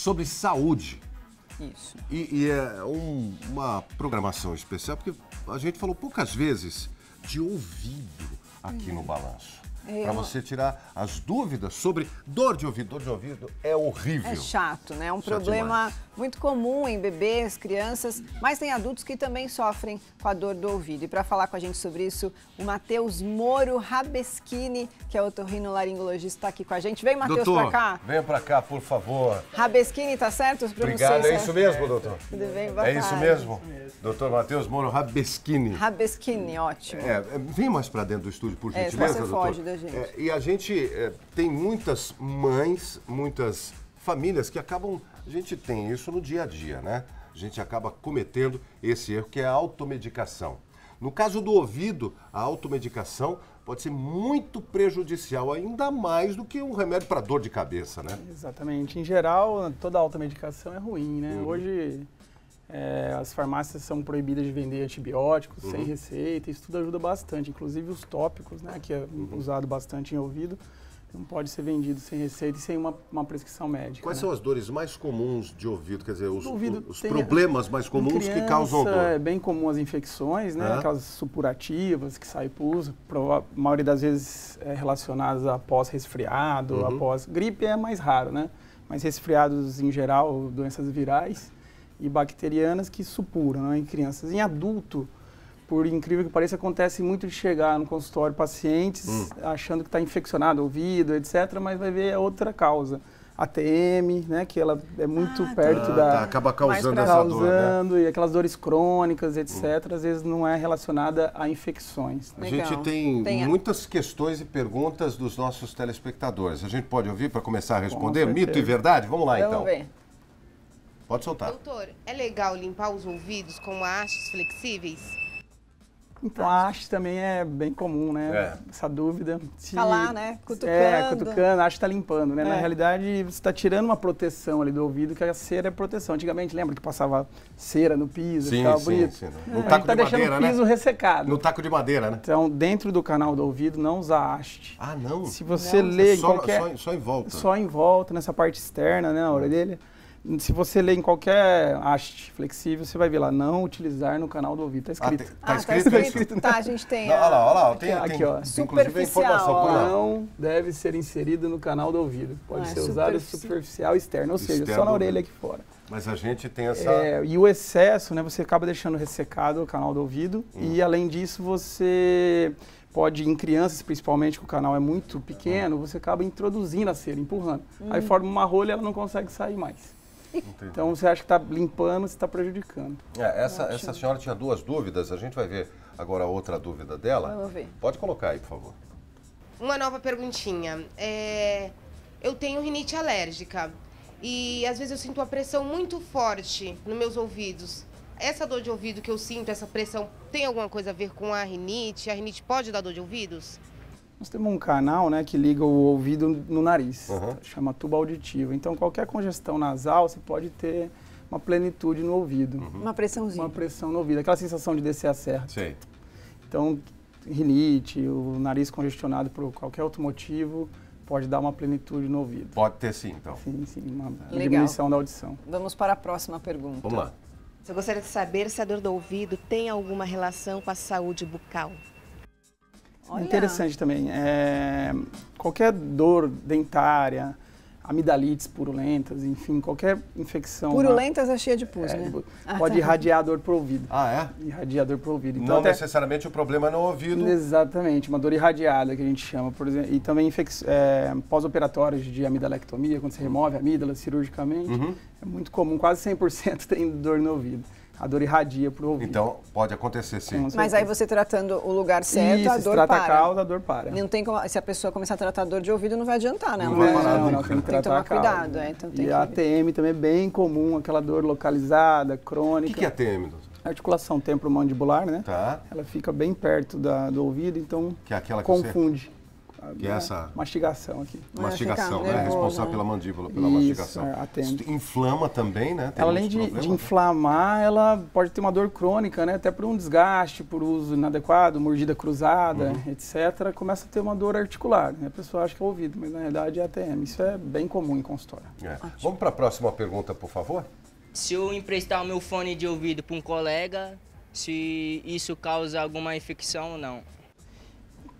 sobre saúde. Isso. E é uma programação especial, porque a gente falou poucas vezes de ouvido aqui no Balanço. Para você tirar as dúvidas sobre dor de ouvido. Dor de ouvido é horrível. É chato, né? É um Chato problema demais. muito comum em bebês, crianças, mas tem adultos que também sofrem com a dor do ouvido. E para falar com a gente sobre isso, o Matheus Moro Rabeschini, que é otorrinolaringologista, está aqui com a gente. Vem, Matheus, para cá. Venha para cá, por favor. Rabeschini, tá certo? Obrigado. É isso mesmo, doutor? Tudo bem? Boa É isso tarde. mesmo? Doutor Matheus Moro Rabeschini. Rabeschini, ótimo. Vem mais para dentro do estúdio, por senão gentileza, você doutor. foge da gente. E a gente tem muitas mães, muitas famílias que acabam... A gente tem isso no dia a dia, né? A gente acaba cometendo esse erro, que é a automedicação. No caso do ouvido, a automedicação pode ser muito prejudicial, ainda mais do que um remédio para dor de cabeça, né? Exatamente. Em geral, toda automedicação é ruim, né? Hoje, as farmácias são proibidas de vender antibióticos sem receita, isso tudo ajuda bastante. Inclusive os tópicos, né, que é usado bastante em ouvido, não pode ser vendido sem receita e sem uma prescrição médica. Quais são as dores mais comuns de ouvido? Quer dizer, os tem, problemas mais comuns que causam dor? É bem comum as infecções, né? Aquelas supurativas que saem pus, a maioria das vezes relacionadas após resfriado, após... Gripe é mais raro, né? Mas resfriados em geral, doenças virais e bacterianas que supuram, né, em crianças. Em adulto, por incrível que pareça, acontece muito de chegar no consultório pacientes achando que está infeccionado, ouvido, etc., mas vai ver outra causa. ATM, né, que ela é muito perto da... acaba causando essa dor, né? E aquelas dores crônicas, etc., às vezes não é relacionada a infecções. A gente tem muitas questões e perguntas dos nossos telespectadores. A gente pode ouvir para começar a responder? Mito e verdade? Vamos lá, então. Vamos ver. Pode soltar. Doutor, é legal limpar os ouvidos com hastes flexíveis? Então, a haste também é bem comum, né? Essa dúvida. Tá lá, né? Cutucando. Cutucando, a haste está limpando, né? Na realidade, você está tirando uma proteção ali do ouvido, que a cera é proteção. Antigamente, lembra que passava cera no piso, ficava bonito? Sim. No taco de madeira, deixando o piso ressecado. No taco de madeira, né? Então, dentro do canal do ouvido, não usa haste. Ah, não? Se você lê em qualquer... Só em volta. Só em volta, nessa parte externa, né? Na orelha. Se você ler em qualquer haste flexível, você vai ver lá, não utilizar no canal do ouvido. Está escrito. Tá escrito? Tá, a gente tem. Olha lá. Tem aqui, ó. Inclusive a informação. Não deve ser inserido no canal do ouvido. Pode ser usado superficial e externo, ou seja, só na orelha aqui fora. Mas a gente tem essa... E o excesso, né, você acaba deixando ressecado o canal do ouvido. E além disso, você... pode, em crianças principalmente, que o canal é muito pequeno, você acaba introduzindo a cera, empurrando. Aí forma uma rolha e ela não consegue sair mais. Entendi. Então você acha que está limpando, você está prejudicando. Essa senhora tinha duas dúvidas, a gente vai ver agora a outra dúvida dela. Vamos ver. Pode colocar aí, por favor. Uma nova perguntinha. Eu tenho rinite alérgica e às vezes eu sinto uma pressão muito forte nos meus ouvidos. Essa dor de ouvido que eu sinto, essa pressão, tem alguma coisa a ver com a rinite? A rinite pode dar dor de ouvidos? Nós temos um canal, né, que liga o ouvido no nariz, chama tuba auditiva. Então, qualquer congestão nasal, você pode ter uma plenitude no ouvido. Uma pressãozinha. Uma pressão no ouvido, aquela sensação de descer a serra. Sei. Então, rinite, o nariz congestionado por qualquer outro motivo, pode dar uma plenitude no ouvido. Pode ter sim, então. Sim, uma diminuição da audição. Vamos para a próxima pergunta. Vamos lá. Eu gostaria de saber se a dor do ouvido tem alguma relação com a saúde bucal. Olha. Interessante também. Qualquer dor dentária, amidalites purulentas, enfim, qualquer infecção... Purulentas é cheia de pus, né? Pode irradiar dor para o ouvido. Ah, é? Irradiar dor para o ouvido. Então, não necessariamente o problema é no ouvido. Exatamente, uma dor irradiada que a gente chama, por exemplo. E também pós-operatórios de amidalectomia, quando você remove a amígdala cirurgicamente. É muito comum, quase 100% tem dor no ouvido. A dor irradia para o ouvido. Então, pode acontecer sim. Mas aí você tratando o lugar certo, a dor trata para. a causa, a dor para. Não tem como, se a pessoa começar a tratar dor de ouvido, não vai adiantar, né? Não vai parar não, nunca. tem que tratar tomar cuidado. Então tem e a ATM também é bem comum, aquela dor localizada, crônica. O que é ATM, doutor? Articulação temporomandibular, né? Tá. Ela fica bem perto do ouvido, então que é aquela que confunde. Que é essa mastigação aqui. mastigação, né? Nervoso, Responsável né? pela mandíbula, pela Isso, mastigação. atende. Isso inflama também, né? Tem Ela, além muitos de problemas. inflamar, ela pode ter uma dor crônica, né? Até por um desgaste, por uso inadequado, mordida cruzada, etc. Começa a ter uma dor articular, né? A pessoa acha que é ouvido, mas na realidade é ATM. Isso é bem comum em consultório. É. Vamos para a próxima pergunta, por favor? Se eu emprestar o meu fone de ouvido para um colega, se isso causa alguma infecção ou não.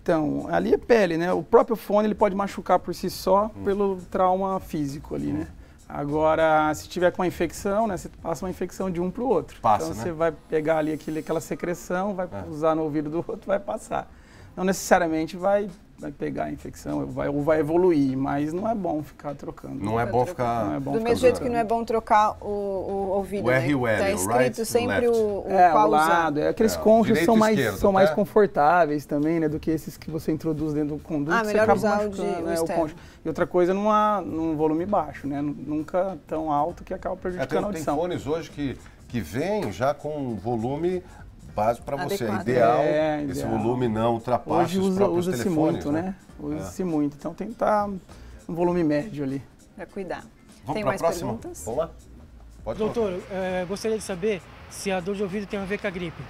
Então, ali é pele, né? O próprio fone ele pode machucar por si só pelo trauma físico ali, né? Agora, se tiver com uma infecção, né? Você passa uma infecção de um para o outro. Passa, então, né? você vai pegar ali aquela secreção, vai usar no ouvido do outro, vai passar. Não necessariamente vai pegar a infecção ou vai evoluir, mas não é bom ficar trocando. Não é bom ficar... Não é bom Do ficar mesmo jeito trocando. que não é bom trocar o ouvido, O né? R e o L, Tá o escrito right e o sempre left. o O qual usar. lado, aqueles É, conchos direito são e mais, esquerdo, são mais tá? confortáveis também, né, do que esses que você introduz dentro do conduto. Ah, você melhor acaba usar o machucando, o externo. concho. E outra coisa, num volume baixo, né, nunca tão alto que acaba prejudicando a Tem audição. fones hoje que vêm já com um volume básico para você. Adequado. Ideal, É, esse ideal. volume não ultrapassa Hoje os próprios usa-se telefones. muito, né? Usa-se muito. Então tem que estar um volume médio ali. Pra cuidar. Vamos Tem para a mais próxima? perguntas? Vamos lá? Pode colocar. Doutor, gostaria de saber se a dor de ouvido tem a ver com a gripe.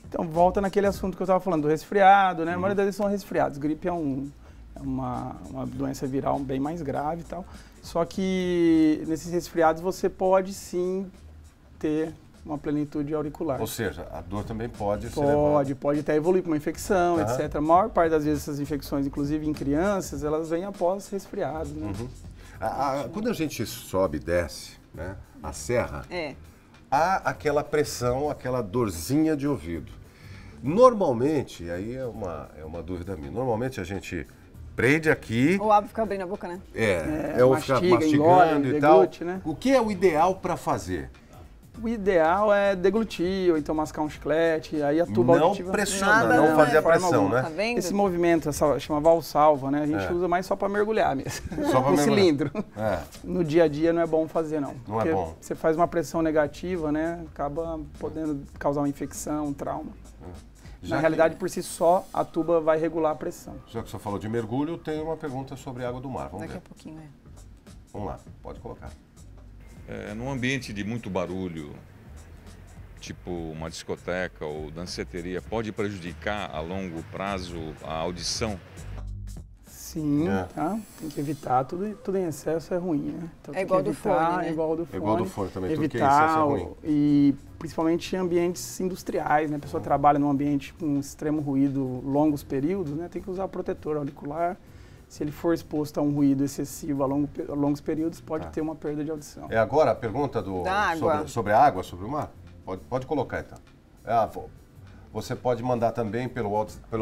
Então volta naquele assunto que eu estava falando, do resfriado, né? A maioria deles são resfriados. Gripe é uma doença viral bem mais grave e tal. Só que nesses resfriados você pode sim ter uma plenitude auricular. Ou seja, a dor também pode ser levada. Pode até evoluir para uma infecção, etc. A maior parte das vezes essas infecções, inclusive em crianças, elas vêm após resfriado, né? Quando a gente sobe e desce, né, a serra, É. há aquela pressão, aquela dorzinha de ouvido. Normalmente, aí é uma dúvida minha, normalmente a gente prende aqui, O hábito fica abrindo a boca, né? ou ficar mastiga, mastigando engole, e tal. deglute, né? O que é o ideal para fazer? O ideal é deglutir, ou então mascar um chiclete, aí a tuba Não auditiva... pressionar, Nada, não fazer a de forma pressão, alguma. né? Tá vendo? Esse movimento, chama valsalva, né? A gente usa mais só para mergulhar mesmo. Só pra no mergulhar. cilindro. É. No dia a dia não é bom fazer, não. Não é Porque bom. você faz uma pressão negativa, né? Acaba podendo causar uma infecção, um trauma. Na realidade, por si só, a tuba vai regular a pressão. Já que você falou de mergulho, tem uma pergunta sobre água do mar. Vamos Daqui ver. a pouquinho, Vamos lá, pode colocar. Num ambiente de muito barulho, tipo uma discoteca ou danceteria, pode prejudicar a longo prazo a audição? Sim, tá? Tem que evitar. Tudo em excesso é ruim, né? Então, É tem igual que do evitar, fone, né? É igual do fone. É igual do fone também, tudo que é evitar, excesso é ruim. E principalmente em ambientes industriais, né? A pessoa trabalha num ambiente com extremo ruído longos períodos, né? Tem que usar protetor auricular. Se ele for exposto a um ruído excessivo a longos períodos, pode ter uma perda de audição. É agora a pergunta Da água. sobre a água, sobre o mar? Pode colocar então. Você pode mandar também pelo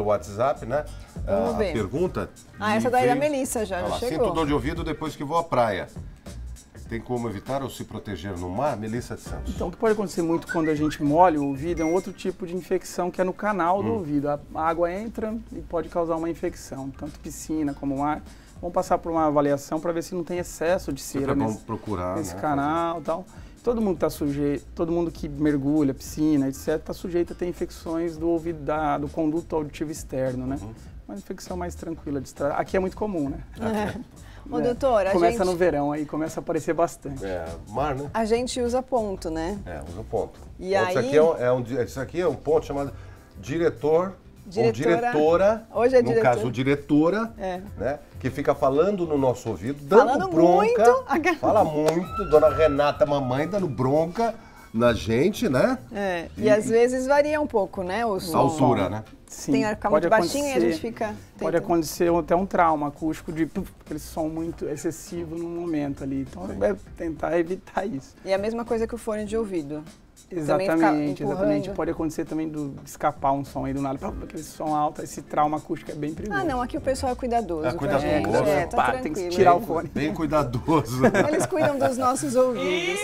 WhatsApp, né? Vamos ver. A pergunta. essa daí é da Melissa, já Olha lá, chegou. sinto dor de ouvido depois que vou à praia. Tem como evitar ou se proteger no mar? Melissa de Santos. Então, o que pode acontecer muito quando a gente molha o ouvido é um outro tipo de infecção que é no canal do ouvido. A água entra e pode causar uma infecção, tanto piscina como mar. Vamos passar por uma avaliação para ver se não tem excesso de cera Vamos procurar, nesse né, canal e tal. Todo mundo está sujeito, todo mundo que mergulha, piscina, etc., está sujeito a ter infecções do ouvido, do conduto auditivo externo, né? Uma infecção mais tranquila de estar. Aqui é muito comum, né? Ô, doutor, Começa no verão, aí começa a aparecer bastante. Mar, né? a gente usa ponto, né? Usa o ponto. E Isso aí- aqui isso aqui é um ponto chamado diretor ou diretora. Hoje é no diretora. caso, diretora, É. né? Que fica falando no nosso ouvido, dando Falando bronca. muito. Fala muito, dona Renata, mamãe, dando bronca na gente, né? E às vezes varia um pouco, né? O A som. altura, né? Sim, Tem a ficar muito baixinho e a gente fica... Pode tentando. acontecer até um trauma acústico de aquele som muito excessivo no momento ali. Então, é tentar evitar isso. E a mesma coisa que o fone de ouvido. Exatamente. empurrando. Pode acontecer também de escapar um som aí do nada. Aquele som alto, esse trauma acústico é bem perigoso. Ah, não, aqui o pessoal é cuidadoso. É com a cuidadoso. gente. Tá Pá, tranquilo. tem que tirar o Bem- fone. Bem cuidadoso. Eles cuidam dos nossos ouvidos.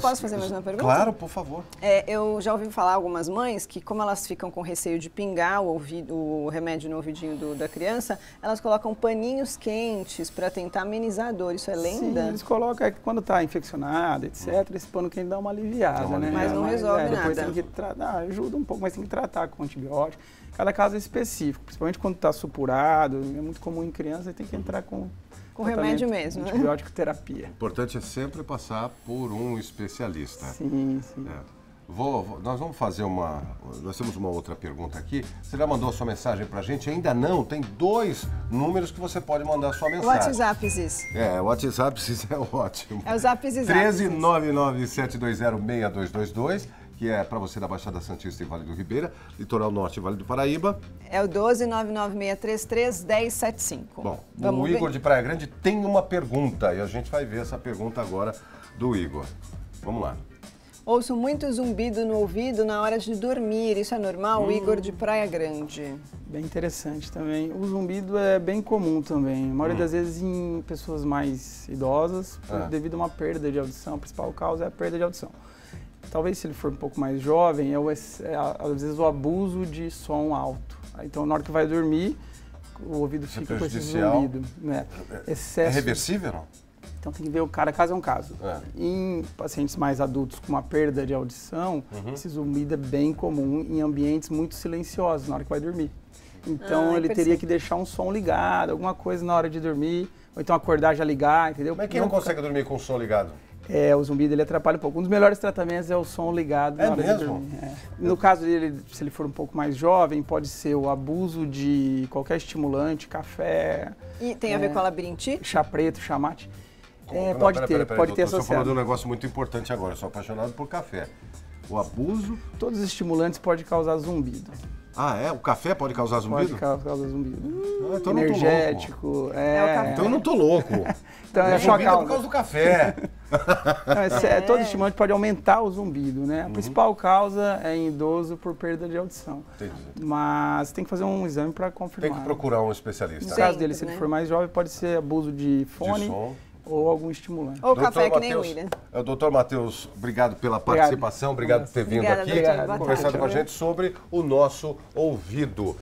Posso fazer mais uma pergunta? Claro, por favor. Eu já ouvi falar algumas mães que, como elas ficam com receio de pingar colocar o remédio no ouvidinho da criança, elas colocam paninhos quentes para tentar amenizar a dor. Isso é lenda? Sim, eles colocam, quando está infeccionado, etc., esse pano quente dá uma aliviada, né? Mas não resolve nada. Depois tem que tratar, ajuda um pouco, mas tem que tratar com antibiótico. Cada caso é específico, principalmente quando está supurado, é muito comum em criança, tem que entrar com remédio mesmo, né? Antibiótico terapia. O importante é sempre passar por um especialista. Sim, sim. Nós vamos fazer nós temos uma outra pergunta aqui. Você já mandou a sua mensagem pra gente? Ainda não, tem 2 números que você pode mandar a sua mensagem. O WhatsApp, Ziz. O WhatsApp é ótimo. É o Zap Ziz. 13997206222, que é para você da Baixada Santista e Vale do Ribeira, Litoral Norte e Vale do Paraíba. É o 12996331075. Bom, o Igor de Praia Grande tem uma pergunta e a gente vai ver essa pergunta agora do Igor. Vamos lá. Ouço muito zumbido no ouvido na hora de dormir. Isso é normal? Igor de Praia Grande. Bem interessante também. O zumbido é bem comum também. A maioria das vezes em pessoas mais idosas, devido a uma perda de audição. A principal causa é a perda de audição. Talvez se ele for um pouco mais jovem, às vezes o abuso de som alto. Então na hora que vai dormir, o ouvido fica com esse zumbido. Né? É reversível, não? Então tem que ver cada caso é um caso. Em pacientes mais adultos com uma perda de audição, esse zumbido é bem comum em ambientes muito silenciosos na hora que vai dormir. Então ele teria que deixar um som ligado, alguma coisa na hora de dormir, ou então acordar já ligar, entendeu? Mas quem não consegue dormir com o som ligado? O zumbido ele atrapalha um pouco. Um dos melhores tratamentos é o som ligado na hora de dormir. No caso dele, se ele for um pouco mais jovem, pode ser o abuso de qualquer estimulante, café. E tem a ver com a labirintite? Chá preto, chá mate. Pode ter associado. Você falou de um negócio muito importante agora, eu sou apaixonado por café. O abuso... Todos os estimulantes podem causar zumbido. O café pode causar zumbido? Pode causar zumbido. Então energético. Então eu não tô louco. Então é só por causa do café. Todo estimulante pode aumentar o zumbido, né? A principal causa é em idoso por perda de audição. Entendi. Mas tem que fazer um exame para confirmar. Tem que procurar um especialista. No caso dele, se ele for mais jovem, pode ser abuso de fone. Ou algum estimulante. Ou café, que nem o William. Doutor Matheus, obrigado pela participação, obrigado por ter vindo aqui, conversado com a gente sobre o nosso ouvido.